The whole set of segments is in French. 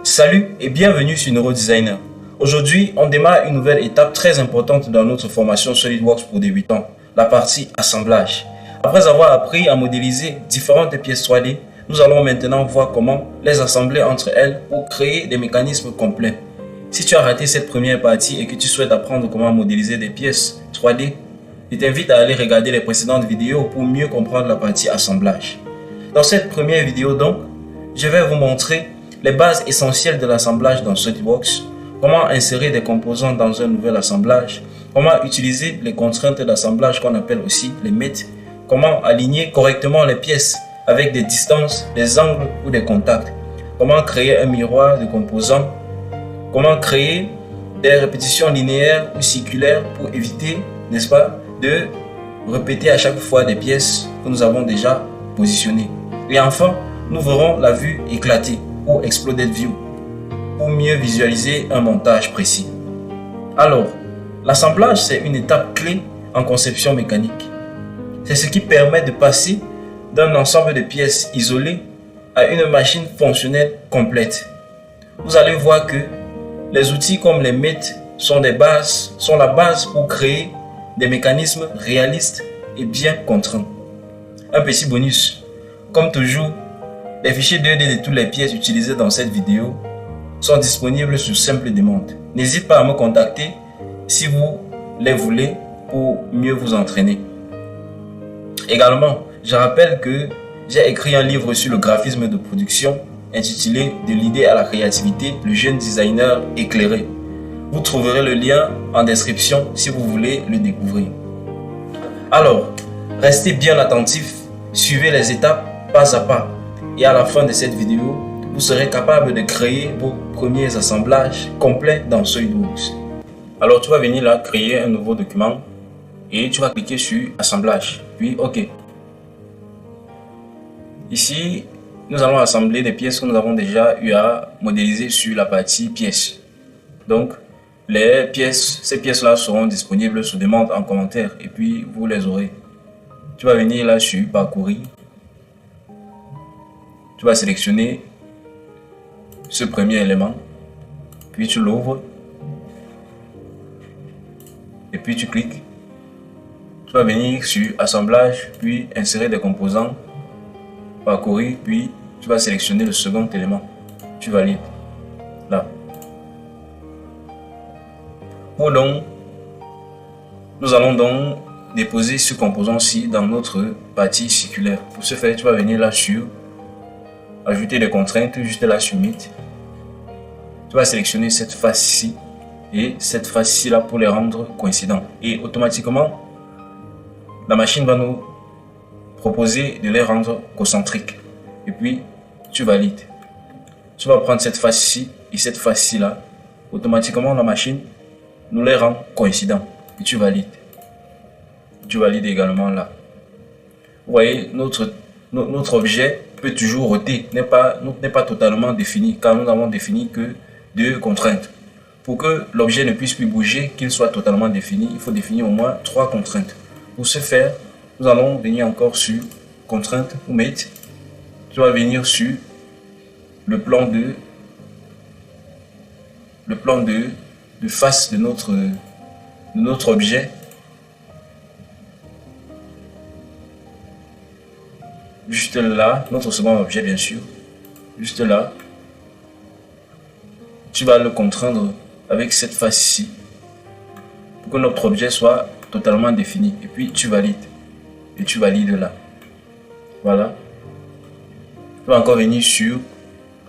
Salut et bienvenue sur NeuroDesigner. Aujourd'hui, on démarre une nouvelle étape très importante dans notre formation SolidWorks pour débutants, la partie assemblage. Après avoir appris à modéliser différentes pièces 3D, nous allons maintenant voir comment les assembler entre elles pour créer des mécanismes complets. Si tu as raté cette première partie et que tu souhaites apprendre comment modéliser des pièces 3D, je t'invite à aller regarder les précédentes vidéos pour mieux comprendre la partie assemblage. Dans cette première vidéo donc, je vais vous montrer les bases essentielles de l'assemblage dans SolidWorks, comment insérer des composants dans un nouvel assemblage, comment utiliser les contraintes d'assemblage qu'on appelle aussi les mates, comment aligner correctement les pièces avec des distances, des angles ou des contacts, comment créer un miroir de composants, comment créer des répétitions linéaires ou circulaires pour éviter, n'est-ce pas, de répéter à chaque fois des pièces que nous avons déjà positionnées. Et enfin, nous verrons la vue éclatée ou Exploded View pour mieux visualiser un montage précis. Alors, l'assemblage, c'est une étape clé en conception mécanique. C'est ce qui permet de passer d'un ensemble de pièces isolées à une machine fonctionnelle complète. Vous allez voir que les outils comme les mates sont la base pour créer des mécanismes réalistes et bien contraints. Un petit bonus, comme toujours, les fichiers 2D de toutes les pièces utilisées dans cette vidéo sont disponibles sur simple demande. N'hésitez pas à me contacter si vous les voulez pour mieux vous entraîner. Également, je rappelle que j'ai écrit un livre sur le graphisme de production intitulé « De l'idée à la créativité, le jeune designer éclairé ». Vous trouverez le lien en description si vous voulez le découvrir. Alors, restez bien attentifs, suivez les étapes pas à pas. Et à la fin de cette vidéo, vous serez capable de créer vos premiers assemblages complets dans SolidWorks. Alors tu vas venir là, créer un nouveau document et tu vas cliquer sur assemblage, puis OK. Ici, nous allons assembler des pièces que nous avons déjà eu à modéliser sur la partie pièces. Donc, ces pièces-là seront disponibles sous demande en commentaire et puis vous les aurez. Tu vas venir là sur parcourir. Tu vas sélectionner ce premier élément, puis tu l'ouvres et puis tu cliques. Tu vas venir sur assemblage, puis insérer des composants, parcourir, puis tu vas sélectionner le second élément. Tu valides là. Nous allons donc déposer ce composant-ci dans notre partie circulaire. Pour ce faire, tu vas venir là sur ajouter des contraintes, juste là sur Meet. Tu vas sélectionner cette face-ci et cette face-ci là pour les rendre coïncidents. Et automatiquement, la machine va nous proposer de les rendre concentriques. Et puis, tu valides. Tu vas prendre cette face-ci et cette face-ci là. Automatiquement, la machine nous les rend coïncidents. Et tu valides. Tu valides également là. Vous voyez, notre objet peut toujours roter, n'est pas totalement défini, car nous n'avons défini que deux contraintes. Pour que l'objet ne puisse plus bouger, qu'il soit totalement défini, il faut définir au moins 3 contraintes. Pour ce faire, nous allons venir encore sur contrainte ou mate. Tu vas venir sur le plan de face de notre objet. Juste là, notre second objet bien sûr, juste là, tu vas le contraindre avec cette face-ci pour que notre objet soit totalement défini. Et puis tu valides. Et tu valides là. Voilà. Tu vas encore venir sur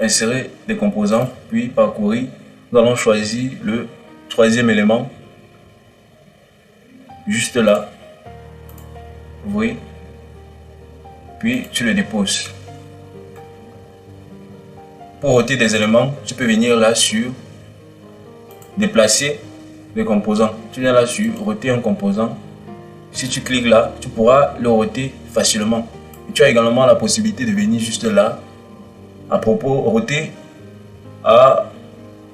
insérer des composants, puis parcourir. Nous allons choisir le troisième élément, juste là. Vous voyez? Puis tu le déposes. Pour ôter des éléments, tu peux venir là sur déplacer les composants. Tu viens là sur ôter un composant. Si tu cliques là, tu pourras le ôter facilement. Et tu as également la possibilité de venir juste là, à propos ôter par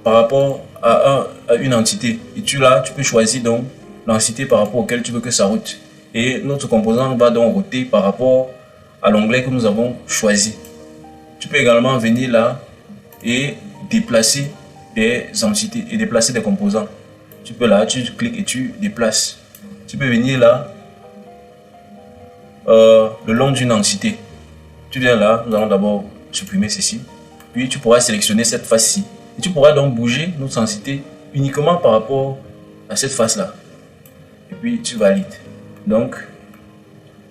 rapport à une entité. Et tu peux choisir donc l'entité par rapport auquel tu veux que ça route. Et notre composant va donc ôter par rapport à l'onglet que nous avons choisi. Tu peux également venir là et déplacer des entités et déplacer des composants. Tu peux là, tu cliques et tu déplaces. Tu peux venir là, le long d'une entité. Tu viens là, nous allons d'abord supprimer ceci. Puis tu pourras sélectionner cette face-ci. Et tu pourras donc bouger notre entité uniquement par rapport à cette face-là. Et puis tu valides. Donc,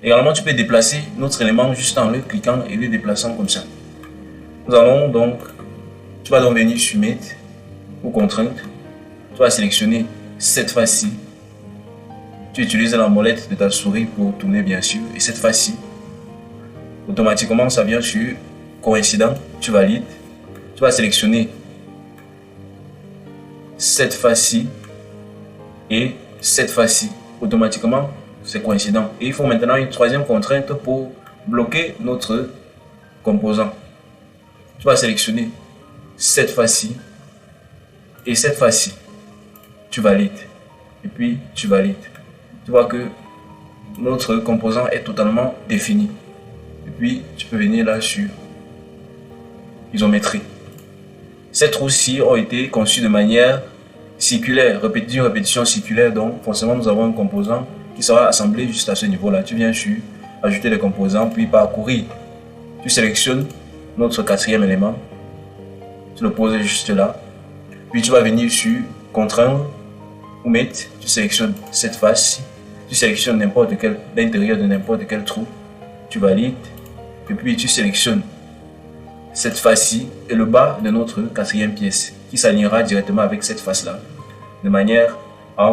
également tu peux déplacer notre élément juste en le cliquant et le déplaçant comme ça. Nous allons donc, tu vas donc venir sur Mate ou contrainte. Tu vas sélectionner cette face-ci. Tu utilises la molette de ta souris pour tourner bien sûr. Et cette face-ci, automatiquement ça vient sur coïncident. Tu valides. Tu vas sélectionner cette face-ci et cette face-ci. Automatiquement c'est coïncident. Et il faut maintenant une troisième contrainte pour bloquer notre composant. Tu vas sélectionner cette face-ci et cette face-ci. Tu valides. Et puis tu valides. Tu vois que notre composant est totalement défini. Et puis tu peux venir là sur isométrie. Ces trous-ci ont été conçus de manière circulaire, une répétition circulaire. Donc forcément nous avons un composant qui sera assemblé juste à ce niveau-là. Tu viens sur ajouter les composants, puis parcourir. Tu sélectionnes notre quatrième élément. Tu le poses juste là. Puis tu vas venir sur contraindre ou mettre. Tu sélectionnes cette face. Tu sélectionnes n'importe quel, l'intérieur de n'importe quel trou. Tu valides. Et puis tu sélectionnes cette face-ci et le bas de notre quatrième pièce qui s'alignera directement avec cette face-là. De manière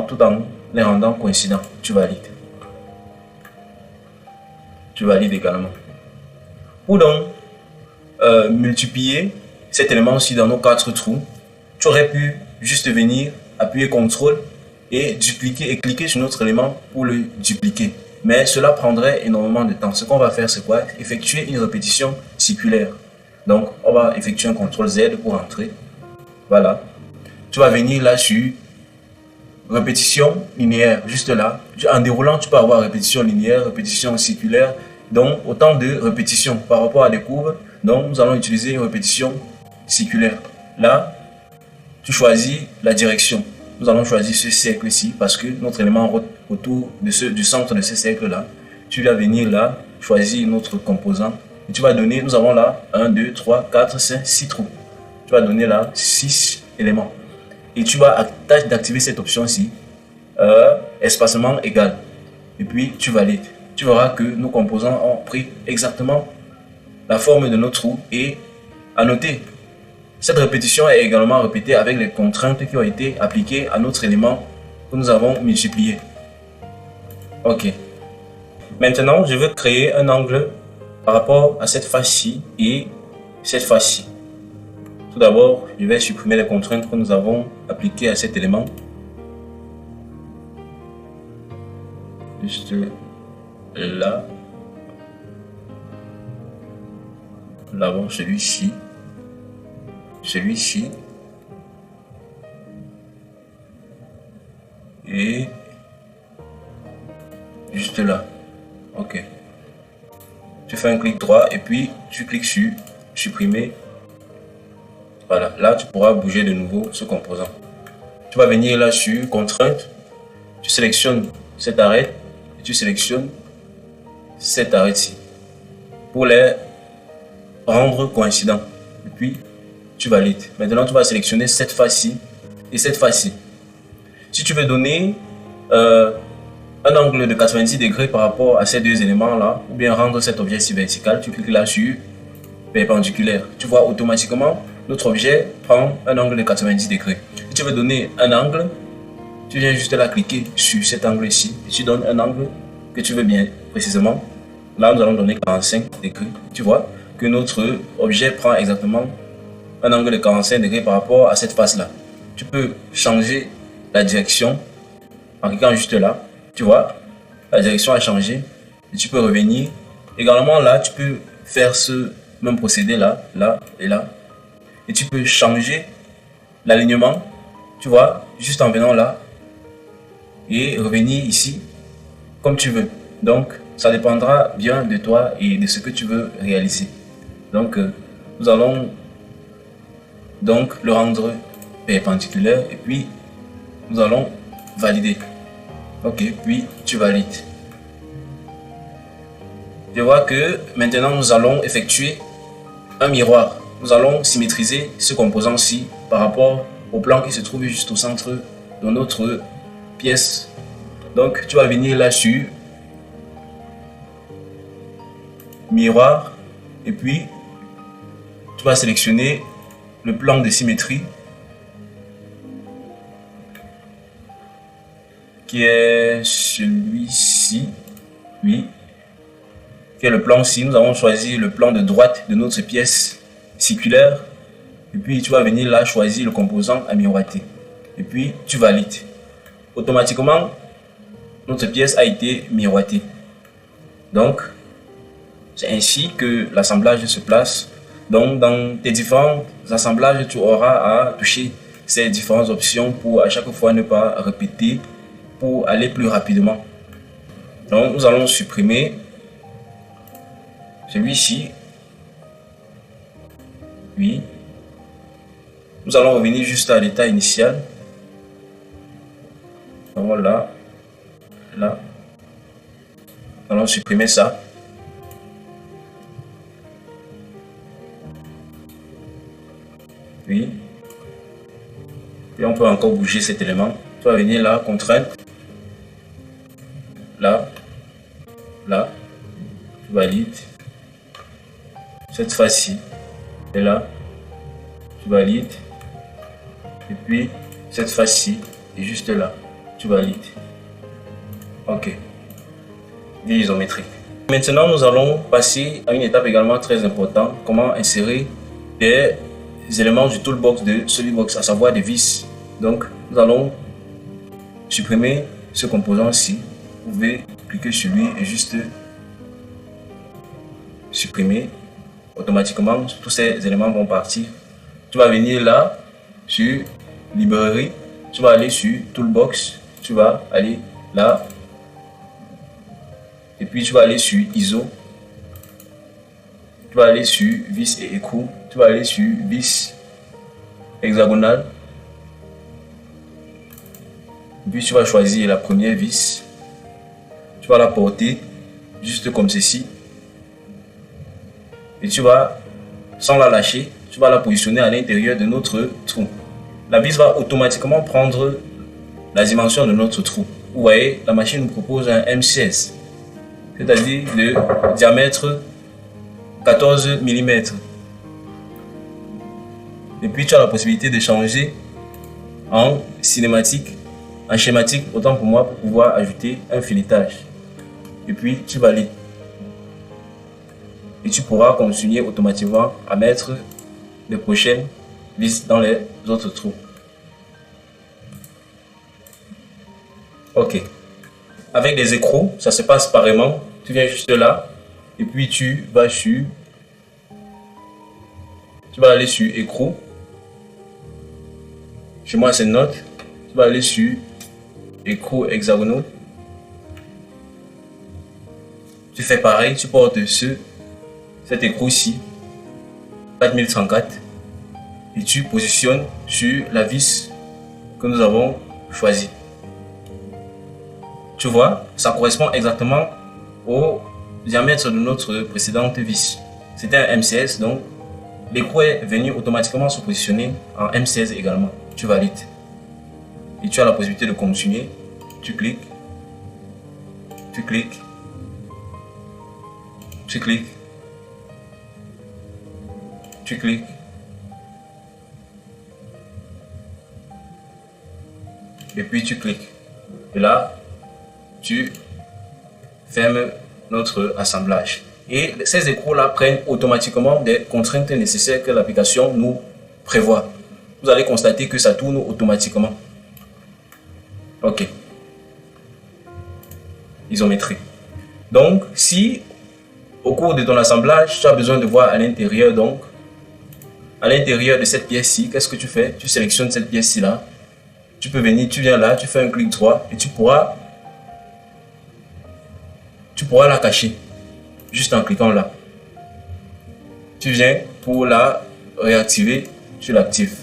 tout en les rendant coïncidents. Tu valides. Tu valides également. Pour donc multiplier cet élément-ci dans nos 4 trous, tu aurais pu juste venir appuyer CTRL et dupliquer et cliquer sur notre élément pour le dupliquer. Mais cela prendrait énormément de temps. Ce qu'on va faire, c'est quoi? Effectuer une répétition circulaire. Donc, on va effectuer un CTRL Z pour entrer. Voilà. Tu vas venir là sur répétition linéaire, juste là. En déroulant, tu peux avoir répétition linéaire, répétition circulaire. Donc, autant de répétitions par rapport à des courbes. Donc, nous allons utiliser une répétition circulaire. Là, tu choisis la direction. Nous allons choisir ce cercle-ci parce que notre élément rote autour de du centre de ce cercle-là. Tu vas venir là, choisir notre composant. Et tu vas donner, nous avons là 1, 2, 3, 4, 5, 6 trous. Tu vas donner là 6 éléments. Et tu vas tâche d'activer cette option-ci, espacement égal. Et puis tu valides. Tu verras que nos composants ont pris exactement la forme de nos trous. Et à noter, cette répétition est également répétée avec les contraintes qui ont été appliquées à notre élément que nous avons multiplié. Ok. Maintenant, je veux créer un angle par rapport à cette face-ci et cette face-ci. Tout d'abord, je vais supprimer les contraintes que nous avons appliquées à cet élément. Juste là. Nous avons celui-ci. Celui-ci. Et juste là. Ok. Tu fais un clic droit et puis tu cliques sur supprimer. Voilà, là tu pourras bouger de nouveau ce composant. Tu vas venir là sur contrainte, tu sélectionnes cet arrêt et tu sélectionnes cet arrêt-ci pour les rendre coïncidents. Et puis tu valides. Maintenant tu vas sélectionner cette face-ci et cette face-ci. Si tu veux donner un angle de 90 degrés par rapport à ces deux éléments là, ou bien rendre cet objet-ci vertical, tu cliques là sur perpendiculaire. Tu vois automatiquement notre objet prend un angle de 90 degrés. Si tu veux donner un angle, tu viens juste là cliquer sur cet angle ici et tu donnes un angle que tu veux bien précisément. Là nous allons donner 45 degrés. Tu vois que notre objet prend exactement un angle de 45 degrés par rapport à cette face là. Tu peux changer la direction en cliquant juste là. Tu vois, la direction a changé et tu peux revenir. Également là, tu peux faire ce même procédé là, là et là. Et tu peux changer l'alignement, tu vois, juste en venant là et revenir ici comme tu veux. Donc, ça dépendra bien de toi et de ce que tu veux réaliser. Donc, nous allons donc le rendre perpendiculaire et puis nous allons valider. Ok, puis tu valides. Je vois que maintenant nous allons effectuer un miroir. Nous allons symétriser ce composant-ci par rapport au plan qui se trouve juste au centre de notre pièce. Donc tu vas venir là sur miroir et puis tu vas sélectionner le plan de symétrie qui est celui-ci, oui, qui est le plan ci. Nous avons choisi le plan de droite de notre pièce circulaire et puis tu vas venir là choisir le composant à miroiter et puis tu valides. Automatiquement notre pièce a été miroitée. Donc c'est ainsi que l'assemblage se place. Donc dans tes différents assemblages tu auras à toucher ces différentes options pour à chaque fois ne pas répéter, pour aller plus rapidement. Donc nous allons supprimer celui-ci. Oui. Nous allons revenir juste à l'état initial. Voilà. Là. Nous allons supprimer ça. Oui. Et on peut encore bouger cet élément. Tu vas venir là, contrainte. Là. Là. Tu valides. Cette fois-ci. Et là. Tu valides. Et puis, cette fois-ci. Et juste là. Tu valides. Ok. Isométrique. Maintenant, nous allons passer à une étape également très importante. Comment insérer des éléments du toolbox de SolidWorks, à savoir des vis. Donc, nous allons supprimer ce composant-ci. Vous pouvez cliquer sur lui et juste supprimer. Automatiquement, tous ces éléments vont partir. Tu vas venir là sur librairie. Tu vas aller sur Toolbox. Tu vas aller là. Et puis tu vas aller sur ISO. Tu vas aller sur vis et écrou. Tu vas aller sur vis hexagonale. Puis tu vas choisir la première vis. Tu vas la porter juste comme ceci. Et tu vas, sans la lâcher, tu vas la positionner à l'intérieur de notre trou. La vis va automatiquement prendre la dimension de notre trou. Vous voyez, la machine nous propose un M16, c'est-à-dire le diamètre 14 mm. Et puis tu as la possibilité de changer en cinématique, en schématique, autant pour moi, pour pouvoir ajouter un filetage. Et puis tu valides. Et tu pourras continuer automatiquement à mettre les prochaines vis dans les autres trous. Ok. Avec les écrous, ça se passe pareillement. Tu viens juste là et puis tu vas sur, tu vas aller sur écrou. Chez moi c'est note. Tu vas aller sur écrou hexagonaux. Tu fais pareil, tu portes cet écrou ici 4034 et tu positionnes sur la vis que nous avons choisie. Tu vois, ça correspond exactement au diamètre de notre précédente vis. C'était un M16, donc l'écrou est venu automatiquement se positionner en M16 également. Tu valides. Et tu as la possibilité de continuer. Tu cliques. Tu cliques. Tu cliques. Tu cliques. Et puis tu cliques. Et là, tu fermes notre assemblage. Et ces écrous-là prennent automatiquement des contraintes nécessaires que l'application nous prévoit. Vous allez constater que ça tourne automatiquement. Ok. Isométrie. Donc, si au cours de ton assemblage, tu as besoin de voir à l'intérieur, donc, à l'intérieur de cette pièce-ci, qu'est-ce que tu fais? Tu sélectionnes cette pièce-ci là. Tu peux venir, tu viens là, tu fais un clic droit et tu pourras la cacher juste en cliquant là. Tu viens pour la réactiver tu l'actives.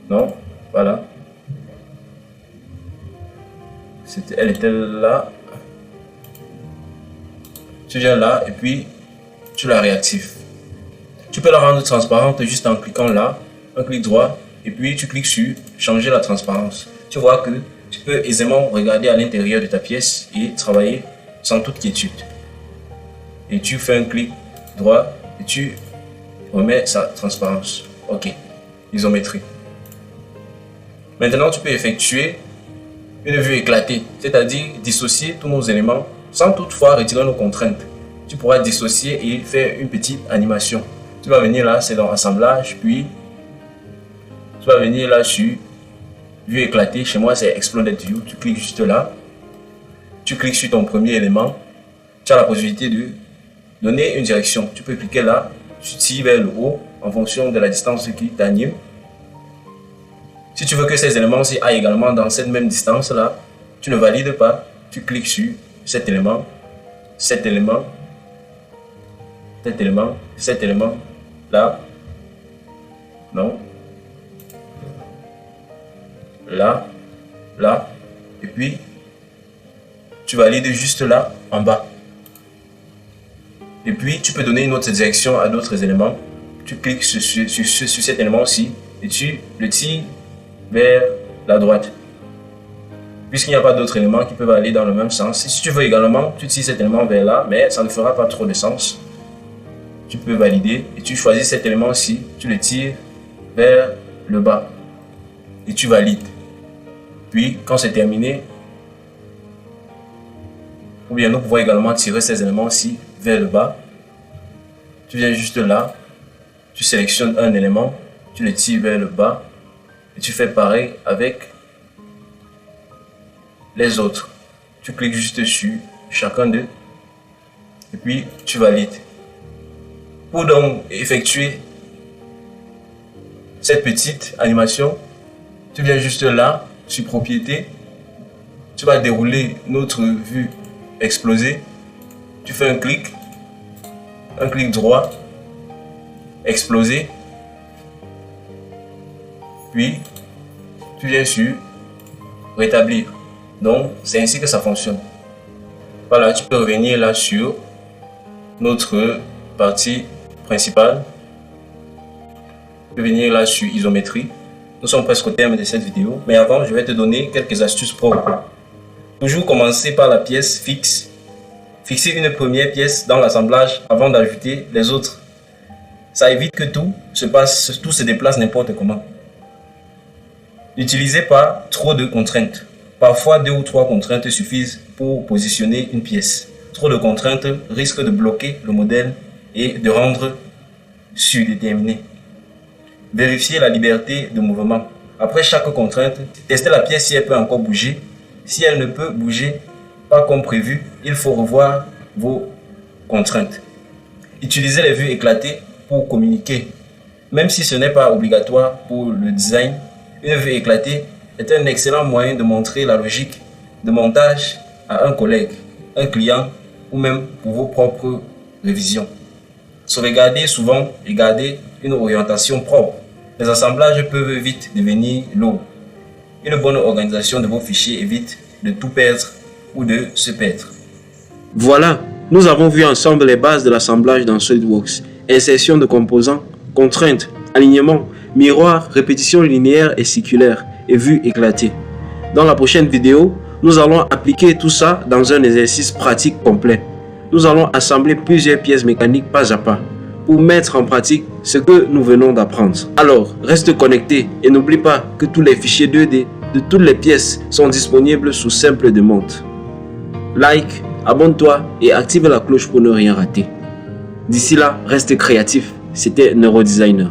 Non, voilà. Elle était là. Tu viens là et puis tu la réactives. Tu peux la rendre transparente juste en cliquant là, un clic droit, et puis tu cliques sur changer la transparence. Tu vois que tu peux aisément regarder à l'intérieur de ta pièce et travailler sans toute quiétude. Et tu fais un clic droit et tu remets sa transparence. Ok, isométrie. Maintenant, tu peux effectuer une vue éclatée, c'est-à-dire dissocier tous nos éléments sans toutefois retirer nos contraintes. Tu pourras dissocier et faire une petite animation. Tu vas venir là, c'est dans assemblage, puis tu vas venir là sur vue éclatée. Chez moi, c'est Exploded View. Tu cliques juste là. Tu cliques sur ton premier élément. Tu as la possibilité de donner une direction. Tu peux cliquer là, tu tires vers le haut en fonction de la distance qui t'anime. Si tu veux que ces éléments-ci aillent également dans cette même distance-là, tu ne valides pas. Tu cliques sur cet élément, cet élément, cet élément, cet élément, là, non, là, là, et puis tu valides juste là, en bas. Et puis tu peux donner une autre direction à d'autres éléments. Tu cliques sur cet élément-ci et tu le tires vers la droite. Puisqu'il n'y a pas d'autres éléments qui peuvent aller dans le même sens. Si tu veux également, tu tires cet élément vers là, mais ça ne fera pas trop de sens. Tu peux valider et tu choisis cet élément-ci, tu le tires vers le bas et tu valides. Puis quand c'est terminé, ou bien nous pouvons également tirer ces éléments-ci vers le bas. Tu viens juste là, tu sélectionnes un élément, tu le tires vers le bas et tu fais pareil avec les autres. Tu cliques juste sur chacun d'eux et puis tu valides. Pour donc effectuer cette petite animation, tu viens juste là sur propriété, tu vas dérouler notre vue explosée, tu fais un clic droit, exploser, puis tu viens sur rétablir. Donc c'est ainsi que ça fonctionne. Voilà, tu peux revenir là sur notre partie principale. Tu peux venir là sur isométrie. Nous sommes presque au terme de cette vidéo, mais avant je vais te donner quelques astuces propres. Toujours commencer par la pièce fixe. Fixer une première pièce dans l'assemblage avant d'ajouter les autres. Ça évite que tout se déplace n'importe comment. N'utilisez pas trop de contraintes. Parfois 2 ou 3 contraintes suffisent pour positionner une pièce. Trop de contraintes risquent de bloquer le modèle et de rendre surdéterminé. Vérifiez la liberté de mouvement. Après chaque contrainte, testez la pièce si elle peut encore bouger. Si elle ne peut bouger pas comme prévu, il faut revoir vos contraintes. Utilisez les vues éclatées pour communiquer. Même si ce n'est pas obligatoire pour le design, une vue éclatée est un excellent moyen de montrer la logique de montage à un collègue, un client ou même pour vos propres révisions. Sauvegardez souvent et gardez une orientation propre. Les assemblages peuvent vite devenir lourds. Une bonne organisation de vos fichiers évite de tout perdre ou de se perdre. Voilà, nous avons vu ensemble les bases de l'assemblage dans SolidWorks. Insertion de composants, contraintes, alignement, miroir, répétition linéaire et circulaire et vue éclatée. Dans la prochaine vidéo, nous allons appliquer tout ça dans un exercice pratique complet. Nous allons assembler plusieurs pièces mécaniques pas à pas pour mettre en pratique ce que nous venons d'apprendre. Alors, reste connecté et n'oublie pas que tous les fichiers 2D de toutes les pièces sont disponibles sous simple demande. Like, abonne-toi et active la cloche pour ne rien rater. D'ici là, reste créatif. C'était Neurodesigner.